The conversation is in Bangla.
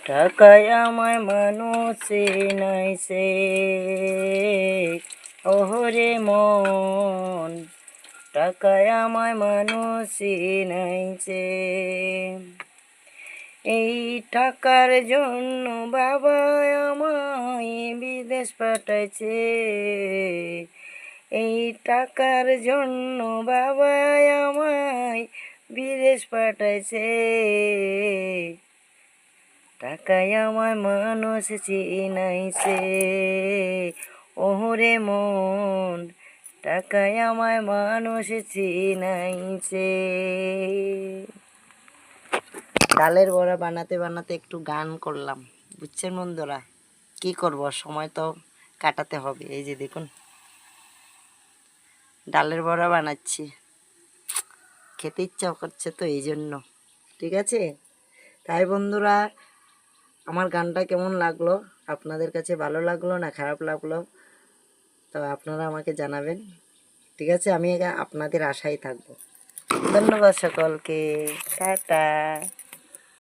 টাকায় আমায় মানুষে নাইছে, ওহরে মন, টাকায় আমায় মানুষে নাইছে। এই টাকার জন্য বাবা আমায় বিদেশ পাঠাইছে, এই টাকার জন্য বাবা আমায় বিদেশ পাঠাইছে। টাকায় আমায় মানুষ চিনাইছে, ওহরে মন, টাকায় আমায় মানুষ চিনাইছে। ডালের বড়া বানাতে বানাতে একটু গান করলাম, বুঝছেন বন্ধুরা। কি করব, সময় তো কাটাতে হবে। এই যে দেখুন ডালের বড়া বানাচ্ছি, খেতে ইচ্ছা করছে তো এই জন্য। ঠিক আছে, তাই বন্ধুরা আমার গানটা কেমন লাগলো, আপনাদের কাছে ভালো লাগলো না খারাপ লাগলো, তো আপনারা আমাকে জানাবেন। ঠিক আছে, আমি আপনাদের আশায় থাকবো। ধন্যবাদ সকলকে, টাটা।